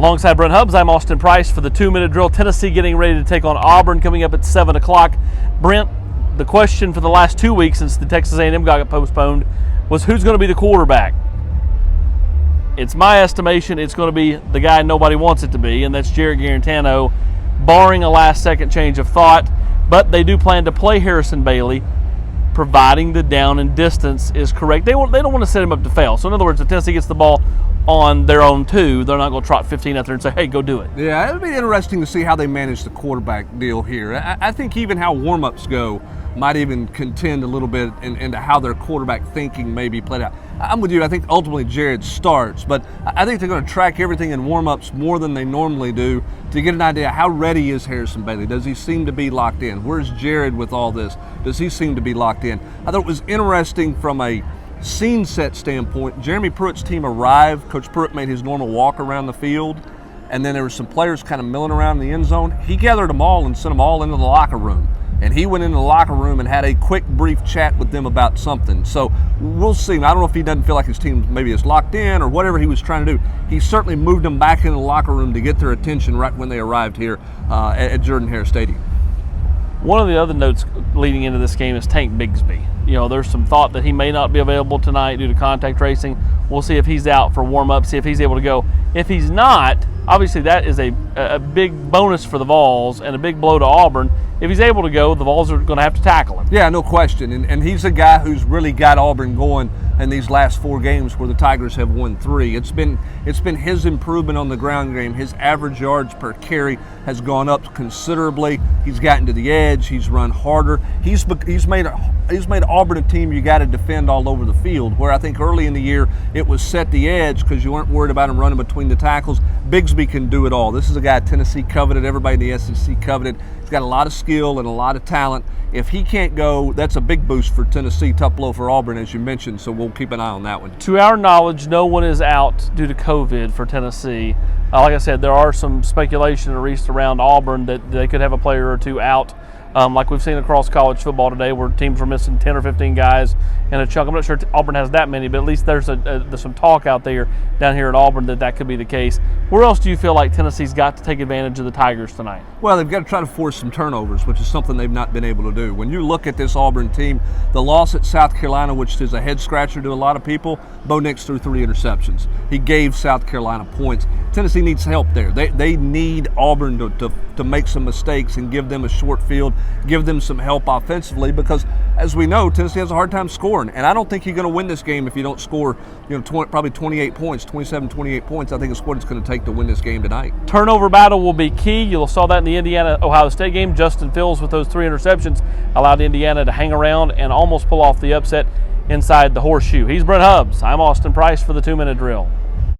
Alongside Brent Hubbs, I'm Austin Price for the 2-minute drill. Tennessee getting ready to take on Auburn coming up at 7 o'clock. Brent, the question for the last 2 weeks since the Texas A&M got postponed was who's going to be the quarterback. It's my estimation it's going to be the guy nobody wants it to be, and that's Jarrett Guarantano, barring a last-second change of thought. But they do plan to play Harrison Bailey, providing the down and distance is correct. They don't want to set him up to fail. So in other words, if Tennessee gets the ball on their own too, they're not going to trot 15 out there and say, hey, go do it. Yeah, it'll be interesting to see how they manage the quarterback deal here. I think even how warm-ups go might even contend a little bit into how their quarterback thinking may be played out. I'm with you. I think ultimately Jared starts, but I think they're going to track everything in warm-ups more than they normally do to get an idea how ready is Harrison Bailey. Does he seem to be locked in? Where's Jared with all this? Does he seem to be locked in? I thought it was interesting from a scene set standpoint. Jeremy Pruitt's team arrived. Coach Pruitt made his normal walk around the field, and then there were some players kind of milling around in the end zone. He gathered them all and sent them all into the locker room. And he went into the locker room and had a quick, brief chat with them about something. So we'll see. I don't know if he doesn't feel like his team maybe is locked in or whatever he was trying to do. He certainly moved them back into the locker room to get their attention right when they arrived here at Jordan-Hare Stadium. One of the other notes leading into this game is Tank Bigsby. You know, there's some thought that he may not be available tonight due to contact tracing. We'll see if he's out for warm-up, see if he's able to go. If he's not, obviously that is a big bonus for the Vols and a big blow to Auburn. If he's able to go, the Vols are going to have to tackle him. Yeah, no question. And he's a guy who's really got Auburn going in these last 4 games where the Tigers have won 3. It's been his improvement on the ground game. His average yards per carry has gone up considerably. He's gotten to the edge. He's run harder. He's made Auburn a team you got to defend all over the field, where I think early in the year it was set the edge because you weren't worried about him running between the tackles. Bigsby can do it all. This is a guy Tennessee coveted, everybody in the SEC coveted. He's got a lot of skill and a lot of talent. If he can't go, that's a big boost for Tennessee, tough blow for Auburn, as you mentioned, so we'll keep an eye on that one. To our knowledge, no one is out due to COVID for Tennessee. Like I said, there are some speculation released around Auburn that they could have a player or two out. Like we've seen across college football today where teams were missing 10 or 15 guys in a chunk. I'm not sure Auburn has that many, but at least there's some talk out there down here at Auburn that could be the case. Where else do you feel like Tennessee's got to take advantage of the Tigers tonight? Well, they've got to try to force some turnovers, which is something they've not been able to do. When you look at this Auburn team, the loss at South Carolina, which is a head-scratcher to a lot of people, Bo Nix threw 3 interceptions. He gave South Carolina points. Tennessee needs help there. They need Auburn to make some mistakes and give them a short field, give them some help offensively, because as we know, Tennessee has a hard time scoring, and I don't think you're going to win this game if you don't score, probably 28 points, 27, 28 points. I think it's what it's going to take to win this game tonight. Turnover battle will be key. You saw that in the Indiana-Ohio State game. Justin Fields with those 3 interceptions allowed Indiana to hang around and almost pull off the upset inside the horseshoe. He's Brent Hubbs. I'm Austin Price for the 2-minute drill.